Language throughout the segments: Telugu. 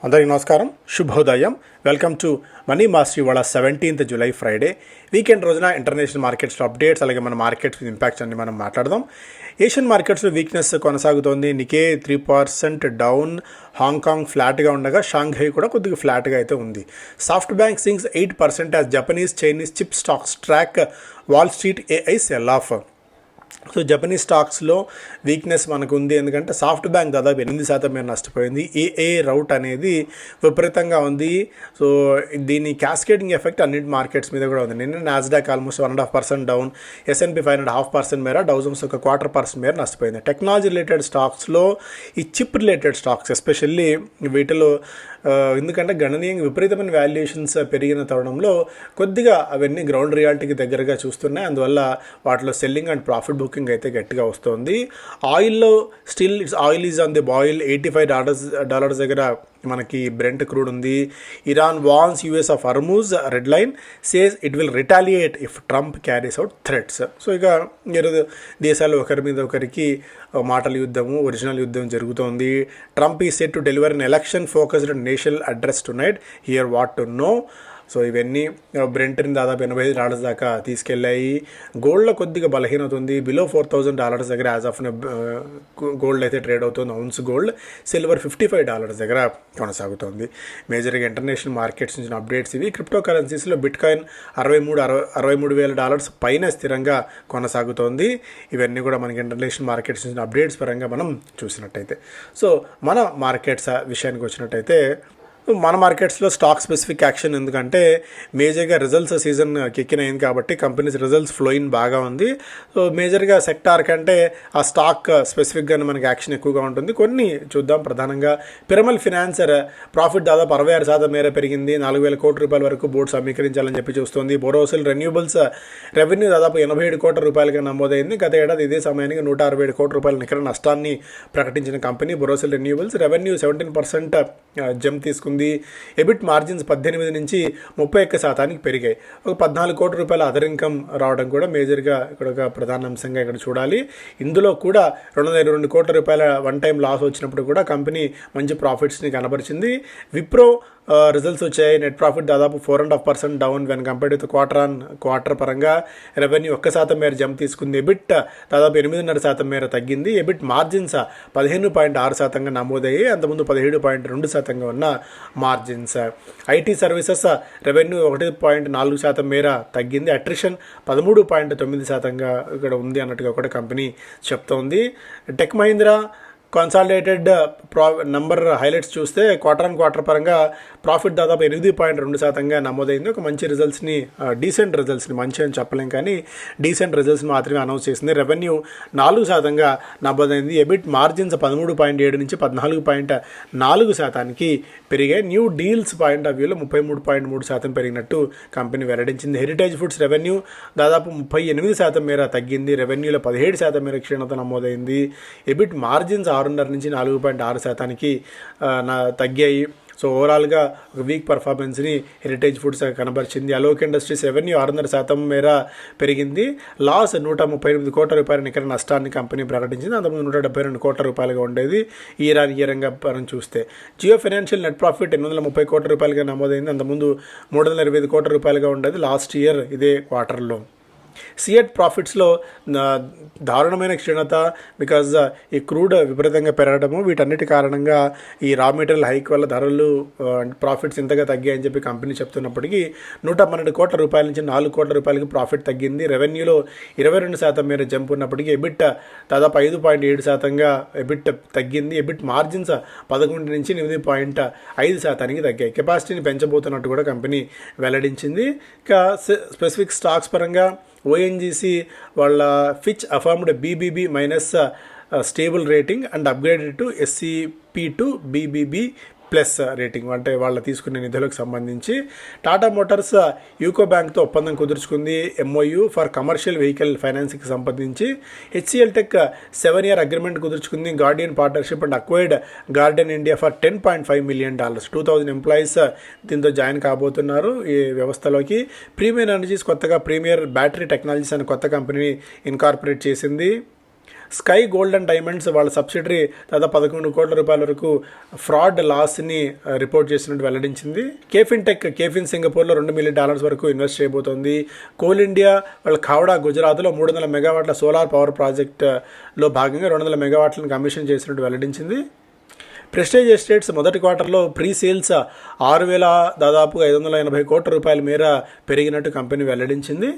అందరికీ నమస్కారం, శుభోదయం. Welcome to money mastery. ఇవాళ 17th జూలై ఫ్రైడే, వీకెండ్ రోజున ఇంటర్నేషనల్ మార్కెట్స్లో అప్డేట్స్, అలాగే మన మార్కెట్స్ ఇంపాక్ట్స్ అన్ని మనం మాట్లాడదాం. ఏషియన్ మార్కెట్స్లో వీక్నెస్ కొనసాగుతోంది. నికే 3% డౌన్, హాంకాంగ్ ఫ్లాట్గా ఉండగా షాంఘై కూడా కొద్దిగా ఫ్లాట్గా అయితే ఉంది. SoftBank sinks 8% as Japanese Chinese chip stocks track Wall Street AI sell off. So Japanese స్టాక్స్లో వీక్నెస్ మనకు ఉంది, ఎందుకంటే సాఫ్ట్ బ్యాంక్ దాదాపు 8% మీద నష్టపోయింది. ఏఏ రౌట్ అనేది విపరీతంగా ఉంది. సో దీని క్యాస్కేడింగ్ ఎఫెక్ట్ అన్నింటి మార్కెట్స్ మీద కూడా ఉంది. నిన్న నాస్డాక్ ఆల్మోస్ట్ 1.5% డౌన్, S&P 500 0.5% మేర, డౌ జోన్స్ 1/4% మేర నష్టపోయింది. టెక్నాలజీ రిలేటెడ్ స్టాక్స్లో ఈ చిప్ రిలేటెడ్ స్టాక్స్ ఎస్పెషల్లీ వీటిలో ఎందుకంటే గణనీయంగా విపరీతమైన వాల్యుయేషన్స్ పెరిగిన తరుణంలో కొద్దిగా అవన్నీ గ్రౌండ్ రియాలిటీకి దగ్గరగా చూస్తున్నాయి. అందువల్ల వాటిలో సెల్లింగ్ అండ్ ప్రాఫిట్ బుకింగ్ అయితే గట్టిగా వస్తుంది. ఆయిల్లో still oil is on the boil. $85 దగ్గర మనకి బ్రెంట్ క్రూడ్ ఉంది. Iran warns US off Hormuz red line, says it will retaliate if Trump carries out threats. So ఇక దేశాలు ఒకరి మీద ఒకరికి మాటల యుద్ధము, ఒరిజినల్ యుద్ధం జరుగుతోంది. ట్రంప్ ఈ set to deliver an election focused national address to night, here what to know. So ఇవన్నీ బ్రెంట్ని దాదాపు $85 దాకా తీసుకెళ్ళాయి. గోల్డ్లో కొద్దిగా బలహీనత ఉంది. బిలో $4,000 దగ్గర యాజ్ ఆఫ్ గోల్డ్ అయితే ట్రేడ్ అవుతుంది. Ounce gold. సిల్వర్ $55 దగ్గర కొనసాగుతుంది. మేజర్గా ఇంటర్నేషనల్ మార్కెట్స్ నుంచి అప్డేట్స్ ఇవి. క్రిప్టో కరెన్సీస్లో బిట్ కాయిన్ $63,000 పైన స్థిరంగా కొనసాగుతోంది. ఇవన్నీ కూడా మనకి ఇంటర్నేషనల్ మార్కెట్స్ నుంచి అప్డేట్స్ పరంగా మనం చూసినట్టయితే. సో మన మార్కెట్స్ విషయానికి వచ్చినట్టయితే మన మార్కెట్స్లో స్టాక్ స్పెసిఫిక్ యాక్షన్, ఎందుకంటే మేజర్గా రిజల్ట్స్ సీజన్ కిక్కిన్ అయింది కాబట్టి కంపెనీస్ రిజల్ట్స్ ఫ్లోయింగ్ బాగా ఉంది. సో మేజర్గా సెక్టార్ కంటే ఆ స్టాక్ స్పెసిఫిక్గానే మనకి యాక్షన్ ఎక్కువగా ఉంటుంది. కొన్ని చూద్దాం. ప్రధానంగా పిరమల్ ఫినాన్సర్ ప్రాఫిట్ దాదాపు 66% మేర పెరిగింది. 4,000 కోట్ల రూపాయల వరకు బోర్డు సమీకరించాలని చెప్పి చూస్తుంది. బొరోసిల్ రెన్యూబుల్స్ రెవెన్యూ దాదాపు 87 కోట్ల రూపాయలుగా నమోదైంది. గత ఏడాది ఇదే సమయానికి 167 కోట్ల రూపాయల నికర నష్టాన్ని ప్రకటించిన company Borosil renewables. Revenue 17% jump తీసుకుంది. ఎబిట్ మార్జిన్స్ 18 నుంచి 31% పెరిగాయి. ఒక 14 కోట్ల రూపాయల అదర్ ఇన్కమ్ రావడం కూడా మేజర్గా ఇక్కడ ఒక ప్రధాన అంశంగా ఇక్కడ చూడాలి. ఇందులో కూడా 202 కోట్ల రూపాయల వన్ టైం లాస్ వచ్చినప్పుడు కూడా కంపెనీ మంచి ప్రాఫిట్స్ని కనబరిచింది. విప్రో రిజల్ట్స్ వచ్చాయి. నెట్ ప్రాఫిట్ దాదాపు 4.5% down when compared with quarter పరంగా. రెవెన్యూ 1% మేర జంప్ తీసుకుంది. ఎబిట్ దాదాపు 8.5% మేర తగ్గింది. ఎబిట్ మార్జిన్స్ 15.6% నమోదయ్యాయి. అంతకుముందు 17.2% ఉన్న మార్జిన్స్. ఐటీ సర్వీసెస్ రెవెన్యూ 1.4% మేర తగ్గింది. అట్రిషన్ 13.9% ఇక్కడ ఉంది అన్నట్టుగా కూడా కంపెనీ చెప్తోంది. Tech Mahindra consolidated number highlights చూస్తే క్వార్టర్ పరంగా ప్రాఫిట్ దాదాపు 8.2% నమోదైంది. ఒక మంచి రిజల్ట్స్ని, డీసెంట్ రిజల్ట్స్ని, మంచి అని చెప్పలేం కానీ డీసెంట్ రిజల్ట్స్ని మాత్రమే అనౌన్స్ చేసింది. రెవెన్యూ 4% నమోదైంది. ఎబిట్ మార్జిన్స్ 13.7 నుంచి 14.4% పెరిగాయి. న్యూ డీల్స్ పాయింట్ ఆఫ్ వ్యూలో 33.3% పెరిగినట్టు కంపెనీ వెల్లడించింది. హెరిటేజ్ ఫుడ్స్ రెవెన్యూ దాదాపు 38% మేర తగ్గింది. రెవెన్యూలో 17% మేర క్షీణత నమోదైంది. ఎబిట్ మార్జిన్స్ 6.5 నుంచి 4.6% తగ్గాయి. సో ఓవరాల్గా ఒక వీక్ పర్ఫార్మెన్స్ని హెరిటేజ్ ఫుడ్స్ కనబరిచింది. అలోక్ ఇండస్ట్రీస్ రెవెన్యూ 6.5% మేర పెరిగింది. లాస్ 138 కోట్ల రూపాయల నికర నష్టాన్ని కంపెనీ ప్రకటించింది. అంతకుముందు 172 కోట్ల రూపాయలుగా ఉండేది. ఇయర్-ఆన్-ఇయర్గా మనం చూస్తే జియో ఫైనాన్షియల్ నెట్ ప్రాఫిట్ 830 కోట్ల రూపాయలుగా నమోదైంది. అంతకుముందు 325 కోట్ల రూపాయలుగా ఉండేది లాస్ట్ ఇయర్ ఇదే క్వార్టర్లో. సిఎట్ ప్రాఫిట్స్లో దారుణమైన క్షీణత, బికాజ్ ఈ క్రూడ్ విపరీతంగా పెరగడము, వీటన్నిటి కారణంగా ఈ రా మెటీరియల్ హైక్ వల్ల ధరలు ప్రాఫిట్స్ ఇంతగా తగ్గాయని చెప్పి కంపెనీ చెప్తున్నప్పటికీ 112 కోట్ల రూపాయల నుంచి 4 కోట్ల రూపాయలకి ప్రాఫిట్ తగ్గింది. రెవెన్యూలో 22% మేర జంప్ ఉన్నప్పటికీ ఎబిట్ దాదాపు 5.7% ఎబిట్ తగ్గింది. ఎబిట్ మార్జిన్స్ 11 నుంచి 8.5% తగ్గాయి. కెపాసిటీని పెంచబోతున్నట్టు కూడా కంపెనీ వెల్లడించింది. ఇక స్పెసిఫిక్ స్టాక్స్ పరంగా ఓఎన్జీసీ వాళ్ళ Fitch affirmed BBB- stable rating and upgraded to SCP to BBB+ rating, అంటే వాళ్ళు తీసుకునే నిధులకు సంబంధించి. టాటా మోటార్స్ యూకో బ్యాంక్తో ఒప్పందం కుదుర్చుకుంది. MOU ఫర్ కమర్షియల్ వెహికల్ ఫైనాన్సింగ్కి సంబంధించి. HCL టెక్ 7-year అగ్రిమెంట్ కుదుర్చుకుంది. Guardian partnership and acquired Garden India for $10.5 million. 2,000 employees దీంతో జాయిన్ కాబోతున్నారు ఈ వ్యవస్థలోకి. ప్రీమియర్ ఎనర్జీస్ కొత్తగా ప్రీమియర్ బ్యాటరీ టెక్నాలజీస్ అనే కొత్త కంపెనీని ఇన్కార్పొరేట్ చేసింది. స్కై గోల్డ్ అండ్ డైమండ్స్ వాళ్ళ సబ్సిడరీ దాదాపు 11 కోట్ల రూపాయల వరకు ఫ్రాడ్ లాస్ని రిపోర్ట్ చేసినట్టు వెల్లడించింది. కేఫిన్ సింగపూర్లో $2 మిలియన్ వరకు ఇన్వెస్ట్ చేయబోతోంది. కోల్ ఇండియా వాళ్ళ ఖావడా గుజరాత్లో 300 మెగావాట్ల సోలార్ పవర్ ప్రాజెక్టులో భాగంగా 200 మెగావాట్లను కమిషన్ చేసినట్టు వెల్లడించింది. ప్రెస్టేజ్ ఎస్టేట్స్ మొదటి క్వార్టర్లో ప్రీ సేల్స్ 6,000 దాదాపు 580 కోట్ల రూపాయల మేర పెరిగినట్టు కంపెనీ వెల్లడించింది.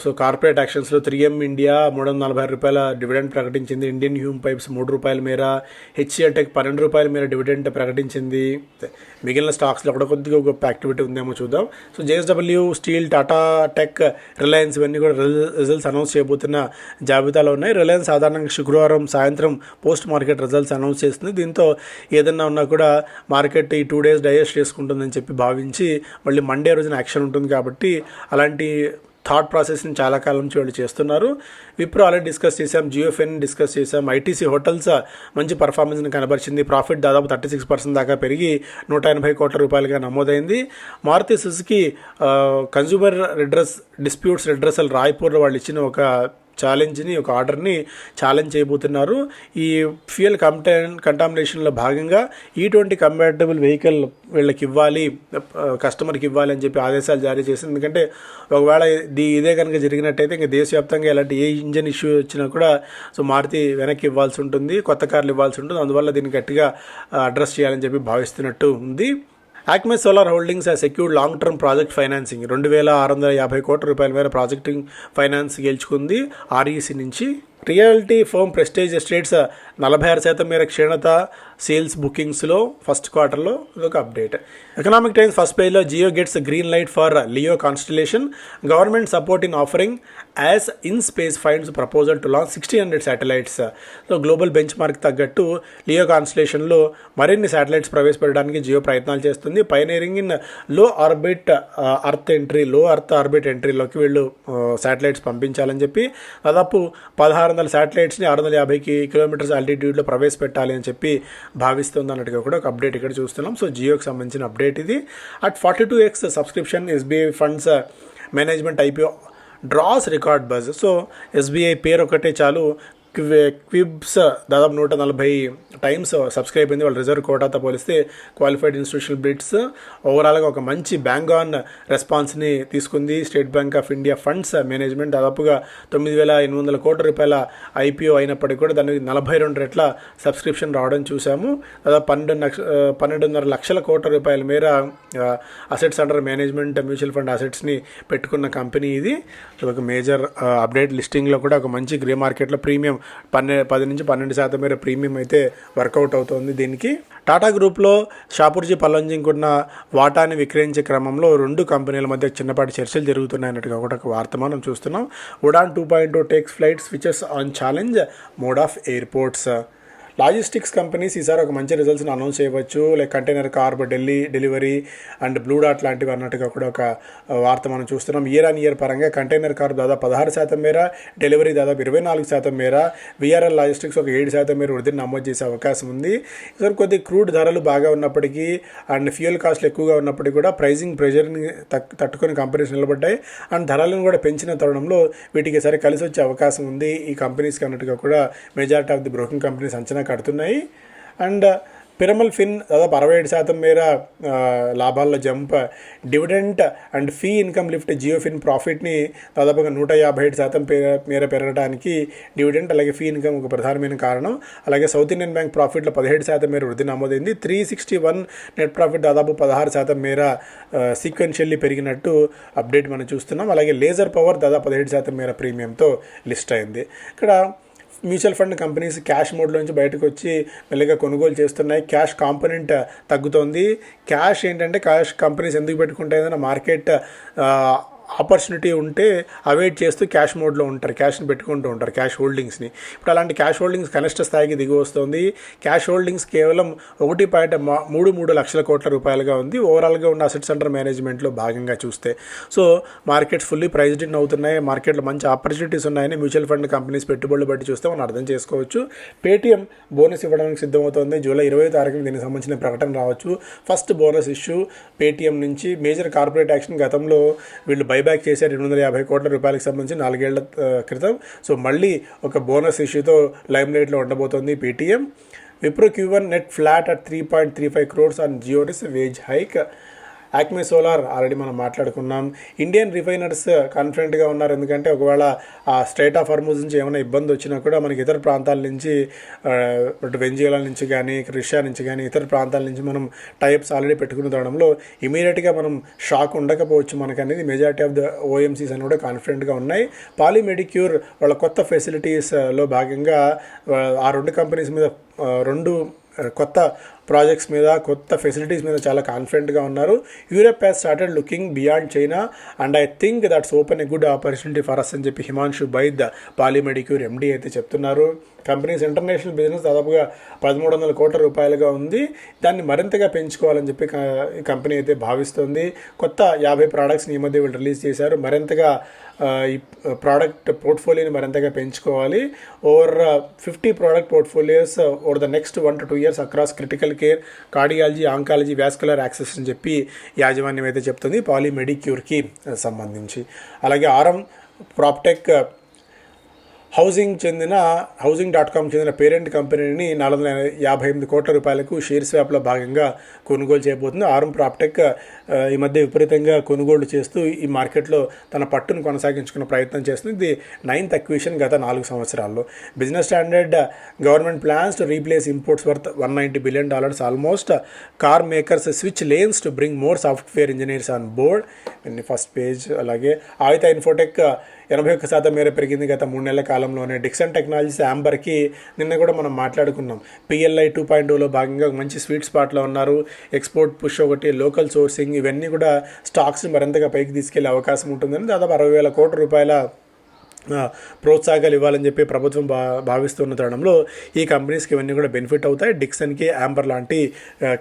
సో కార్పొరేట్ యాక్షన్స్లో 3M ఇండియా ₹346 డివిడెండ్ ప్రకటించింది. ఇండియన్ హ్యూమ్ పైప్స్ ₹3 మేర, HCL టెక్ ₹12 మేర డివిడెండ్ ప్రకటించింది. మిగిలిన స్టాక్స్లో కూడా కొద్దిగా గొప్ప యాక్టివిటీ ఉందేమో చూద్దాం. So JSW steel, Tata tech, Reliance ఇవన్నీ కూడా రిజల్ట్స్ అనౌన్స్ చేయబోతున్న జాబితాలో ఉన్నాయి. రిలయన్స్ సాధారణంగా శుక్రవారం సాయంత్రం పోస్ట్ మార్కెట్ రిజల్ట్స్ అనౌన్స్ చేస్తుంది. దీంతో ఏదన్నా ఉన్నా కూడా మార్కెట్ ఈ 2 days డైజెస్ట్ చేసుకుంటుందని చెప్పి భావించి మళ్ళీ మండే రోజున యాక్షన్ ఉంటుంది కాబట్టి అలాంటి థాట్ ప్రాసెస్ని చాలా కాలం నుంచి వాళ్ళు చేస్తున్నారు. విప్రో ఆల్రెడీ డిస్కస్ చేసాం, జియోఫిన్ డిస్కస్ చేసాం. ఐటీసీ హోటల్స్ మంచి పర్ఫార్మెన్స్ని కనబరిచింది. ప్రాఫిట్ దాదాపు 36% దాకా పెరిగి 180 కోట్ల రూపాయలుగా నమోదైంది. Maruti Suzuki consumer disputes redressal రాయ్పూర్లో వాళ్ళు ఇచ్చిన ఒక ఒక ఆర్డర్ని ఛాలెంజ్ చేయబోతున్నారు. ఈ ఫ్యూయల్ కంటామినేషన్లో భాగంగా E20 కంపాటబుల్ వెహికల్ వీళ్ళకి ఇవ్వాలి, కస్టమర్కి ఇవ్వాలి అని చెప్పి ఆదేశాలు జారీ చేసింది. ఎందుకంటే ఒకవేళ ఇదే కనుక జరిగినట్టయితే ఇంకా దేశవ్యాప్తంగా ఎలాంటి ఏ ఇంజన్ ఇష్యూ వచ్చినా కూడా సో మారుతి వెనక్కి ఇవ్వాల్సి ఉంటుంది, కొత్త కార్లు ఇవ్వాల్సి ఉంటుంది. అందువల్ల దీన్ని గట్టిగా అడ్రస్ చేయాలని చెప్పి భావిస్తున్నట్టు ఉంది. యాక్మే solar holdings secured long term project financing 2,650 కోట్ల రూపాయల మేర ప్రాజెక్టింగ్ ఫైనాన్స్ గెలుచుకుంది REC నుంచి. రియాలిటీ ఫర్మ్ ప్రెస్టేజ్ ఎస్టేట్స్ 46% మేర క్షీణత సేల్స్ బుకింగ్స్లో ఫస్ట్ క్వార్టర్లో ఇదొక అప్డేట్. ఎకనామిక్ టైమ్స్ ఫస్ట్ పేజ్లో Jio gets green light for LEO constellation, government support in offering as in space finds proposal to launch 1,600 satellites. So global benchmark తగ్గట్టు లియో కాన్స్టలేషన్లో మరిన్ని శాటిలైట్స్ ప్రవేశపెట్టడానికి జియో ప్రయత్నాలు చేస్తుంది. Pioneering in low earth orbit ఎంట్రీలోకి వీళ్ళు శాటిలైట్స్ పంపించాలని చెప్పి దాదాపు 1,600 శాటిలైట్స్ని 650 కిలోమీటర్స్ ఆల్టిట్యూడ్లో ప్రవేశపెట్టాలి అని చెప్పి భావిస్తుంది అన్నట్టుగా కూడా ఒక అప్డేట్ ఇక్కడ చూస్తున్నాం. సో జియోకి సంబంధించిన అప్డేట్ ఇది. At 42x subscription SBI funds management IPO draws record buzz. So SBI పేరు ఒకటే చాలు క్విబ్స్ దాదాపు 140 టైమ్స్ సబ్స్క్రైబ్ అయింది. వాళ్ళ రిజర్వ్ కోటాతో పోలిస్తే క్వాలిఫైడ్ ఇన్స్టిట్యూషనల్ బిడ్స్ ఓవరాల్గా ఒక మంచి బ్యాంక్ ఆన్ రెస్పాన్స్ని తీసుకుంది. State bank of India funds management దాదాపుగా 9,800 కోట్ల రూపాయల IPO అయినప్పటికీ కూడా దానికి 42 రెట్ల సబ్స్క్రిప్షన్ రావడం చూసాము. దాదాపు 12.5 లక్షల కోట్ల రూపాయల మేర assets under management mutual fund అసెట్స్ని పెట్టుకున్న కంపెనీ ఇది. ఒక మేజర్ అప్డేట్ లిస్టింగ్లో కూడా ఒక మంచి గ్రే మార్కెట్లో ప్రీమియం 10 నుంచి 12% మేర ప్రీమియం అయితే వర్కౌట్ అవుతుంది దీనికి. టాటా గ్రూప్లో షాపూర్జీ పల్లంజింగ్ ఉన్న వాటాని విక్రయించే క్రమంలో 2 కంపెనీల మధ్య చిన్నపాటి చర్చలు జరుగుతున్నాయన్నట్టుగా కూడా ఒక వార్త మనం చూస్తున్నాం. Udan 2.0 takes flight switches on challenge mode of airports. Logistics companies ఈసారి ఒక మంచి రిజల్ట్స్ని అనౌన్స్ చేయవచ్చు. Like container corp Delhivery and Blue డాట్ లాంటివి అన్నట్టుగా కూడా ఒక వార్త మనం చూస్తున్నాం. ఇయర్ ఆన్ ఇయర్ పరంగా కంటైనర్ కార్బ్ దాదాపు 16% మేర, డెలివరీ దాదాపు 24% మేర, VRL లాజిస్టిక్స్ ఒక 7% మేర వృద్ధిని నమోదు చేసే అవకాశం ఉంది. ఈసారి కొద్ది క్రూడ్ ధరలు బాగా ఉన్నప్పటికీ అండ్ ఫ్యూయల్ కాస్ట్లు ఎక్కువగా ఉన్నప్పటికీ కూడా ప్రైజింగ్ ప్రెషర్ని తట్టుకొని కంపెనీస్ నిలబడ్డాయి. అండ్ ధరలను కూడా పెంచిన తరుణంలో వీటికి సరే కలిసి వచ్చే అవకాశం ఉంది ఈ కంపెనీస్కి అన్నట్టుగా కూడా majority of the broking companies అంచనా కడుతున్నాయి. అండ్ పిరమల్ ఫిన్ దాదాపు 67% మేర లాభాల్లో జంప్. Dividend and fee income lift JioFin ప్రాఫిట్ని దాదాపుగా 157% మేర పెరగడానికి డివిడెంట్ అలాగే ఫీ ఇన్కమ్ ఒక ప్రధానమైన కారణం. అలాగే సౌత్ ఇండియన్ బ్యాంక్ ప్రాఫిట్లో 17% మేర వృద్ధి నమోదైంది. 361 నెట్ ప్రాఫిట్ దాదాపు 16% మేర సీక్వెన్షియల్లీ పెరిగినట్టు అప్డేట్ మనం చూస్తున్నాం. అలాగే లేజర్ పవర్ దాదాపు 17% మేర ప్రీమియంతో లిస్ట్ అయింది. ఇక్కడ మ్యూచువల్ ఫండ్ కంపెనీస్ క్యాష్ మోడ్లో నుంచి బయటకు వచ్చి మెల్లగా కొనుగోలు చేస్తున్నాయి. క్యాష్ కాంపోనెంట్ తగ్గుతోంది. క్యాష్ ఏంటంటే క్యాష్ కంపెనీస్ ఎందుకు పెట్టుకుంటాయన్న మార్కెట్ ఆపర్చునిటీ ఉంటే అవాయిడ్ చేస్తూ క్యాష్ మోడ్లో ఉంటారు, క్యాష్ని పెట్టుకుంటూ ఉంటారు క్యాష్ హోల్డింగ్స్ని. ఇప్పుడు అలాంటి క్యాష్ హోల్డింగ్స్ కనిష్ట స్థాయికి దిగి వస్తుంది. క్యాష్ హోల్డింగ్స్ కేవలం 1.33 లక్షల కోట్ల రూపాయలుగా ఉంది ఓవరాల్గా ఉన్న అసెట్స్ అండర్ మేనేజ్మెంట్లో భాగంగా చూస్తే. So markets fully priced in అవుతున్నాయి. మార్కెట్లో మంచి ఆపర్చునిటీస్ ఉన్నాయని మ్యూచువల్ ఫండ్ కంపెనీస్ పెట్టుబడులు బట్టి చూస్తే మనం అర్థం చేసుకోవచ్చు. పేటీఎం బోనస్ ఇవ్వడానికి సిద్ధమవుతుంది. జూలై 20వ తారీఖున దీనికి సంబంధించిన ప్రకటన రావచ్చు. ఫస్ట్ బోనస్ ఇష్యూ పేటీఎం నుంచి. మేజర్ కార్పొరేట్ యాక్షన్ గతంలో వీళ్ళు బైబ్యాక్ చేశారు 250 కోట్ల రూపాయలకు సంబంధించి 4 ఏళ్ల క్రితం. సో మళ్ళీ ఒక బోనస్ ఇష్యూతో లైమ్ లైట్లో ఉండబోతోంది Paytm. Wipro Q1 net flat at 3.35 crores on జియోరిస్ wage hike. Acme solar already మనం మాట్లాడుకున్నాం. ఇండియన్ రిఫైనర్స్ కాన్ఫిడెంట్గా ఉన్నారు, ఎందుకంటే ఒకవేళ ఆ స్ట్రైట్ ఆఫ్ హార్మూజ్ నుంచి ఏమైనా ఇబ్బంది వచ్చినా కూడా మనకి ఇతర ప్రాంతాల నుంచి అటు వెంజులా నుంచి కానీ రష్యా నుంచి కానీ ఇతర ప్రాంతాల నుంచి మనం టైప్స్ ఆల్రెడీ పెట్టుకున్న తరుణంలో ఇమీడియట్గా మనం షాక్ ఉండకపోవచ్చు మనకు అనేది మెజారిటీ ఆఫ్ ద ఓఎంసీస్ అని కూడా కాన్ఫిడెంట్గా ఉన్నాయి. పాలీమెడిక్యూర్ వాళ్ళ కొత్త ఫెసిలిటీస్లో భాగంగా ఆ రెండు కంపెనీస్ మీద రెండు కొత్త ప్రాజెక్ట్స్ మీద కొత్త ఫెసిలిటీస్ మీద చాలా కాన్ఫిడెంట్గా ఉన్నారు. Europe has started looking beyond China and I think that's open a good opportunity for us అని చెప్పి హిమాన్షు బైద్ పాలీమెడిక్యూర్ ఎండీ అయితే చెప్తున్నారు. కంపెనీస్ ఇంటర్నేషనల్ బిజినెస్ దాదాపుగా 1300 కోట్ల రూపాయలుగా ఉంది. దాన్ని మరింతగా పెంచుకోవాలని చెప్పి ఈ కంపెనీ అయితే భావిస్తుంది. కొత్త 50 ప్రోడక్ట్స్ని ఈ మధ్య వీళ్ళు రిలీజ్ చేశారు. మరింతగా ఈ ప్రోడక్ట్ పోర్ట్ఫోలియోని మరింతగా పెంచుకోవాలి. Over 50 product portfolios over the next 1 to 2 years across critical care, cardiology, oncology, vascular access అని చెప్పి యాజమాన్యం అయితే చెప్తుంది పాలీమెడిక్యూర్కి సంబంధించి. అలాగే ఆర్ఎం ప్రాప్టెక్ హౌసింగ్.com చెందిన పేరెంట్ కంపెనీని 458 కోట్ల రూపాయలకు షేర్ స్వాప్లో భాగంగా కొనుగోలు చేయబోతుంది. ఆర్ఎం ప్రాప్టెక్ ఈ మధ్య విపరీతంగా కొనుగోళ్లు చేస్తూ ఈ మార్కెట్లో తన పట్టును కొనసాగించుకునే ప్రయత్నం చేస్తుంది. ఇది 9th అక్విజిషన్ గత 4 సంవత్సరాల్లో. Business standard government plans to replace imports worth $190 billion almost. Car makers switch lanes to bring more software engineers on board. First page. అలాగే ఆయుత ఇన్ఫోటెక్ 81% మేర పెరిగింది గత 3 నెలల కాలంలోనే. డిక్సన్ టెక్నాలజీస్ యాంబర్కి నిన్న కూడా మనం మాట్లాడుకున్నాం. PLI 2.0లో భాగంగా మంచి స్వీట్ స్పాట్లో ఉన్నారు. ఎక్స్పోర్ట్ పుష్ ఒకటి, లోకల్ సోర్సింగ్, ఇవన్నీ కూడా స్టాక్స్ని మరింతగా పైకి తీసుకెళ్లే అవకాశం ఉంటుందని దాదాపు 60,000 కోట్ల రూపాయల ప్రోత్సాహకాలు ఇవ్వాలని చెప్పి ప్రభుత్వం భావిస్తున్న తరుణంలో ఈ కంపెనీస్కి ఇవన్నీ కూడా బెనిఫిట్ అవుతాయి, డిక్సన్కి, యాంబర్ లాంటి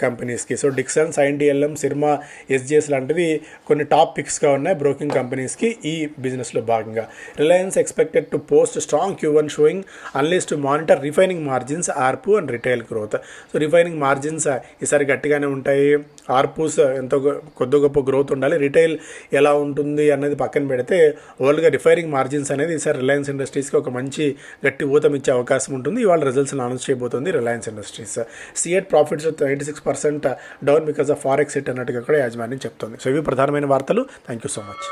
కంపెనీస్కి. So Dixon, SignDLM, Syrma, SGS లాంటివి కొన్ని టాప్ పిక్స్గా ఉన్నాయి బ్రోకింగ్ కంపెనీస్కి ఈ బిజినెస్లో భాగంగా. Reliance expected to post strong Q1 showing unless to monitor refining margins, ARPU and retail growth. So refining margins ఈసారి గట్టిగానే ఉంటాయి, ఆర్పుస్ ఎంతో కొద్ది గొప్ప గ్రోత్ ఉండాలి. రిటైల్ ఎలా ఉంటుంది అన్నది పక్కన పెడితే ఓవర్గా రిఫైనింగ్ మార్జిన్స్ అనేది ఈసారి రిలయన్స్ ఇండస్ట్రీస్కి ఒక మంచి గట్టి ఊతం ఇచ్చే అవకాశం ఉంటుంది. ఇవాళ రిజల్ట్స్ని అనౌన్స్ చేయబోతుంది Reliance Industries. CEAT profits 96% down because of forex hit అన్నట్టుగా కూడా యాజమాన్యం చెప్తుంది. సో ఇవి ప్రధానమైన వార్తలు. Thank you so much.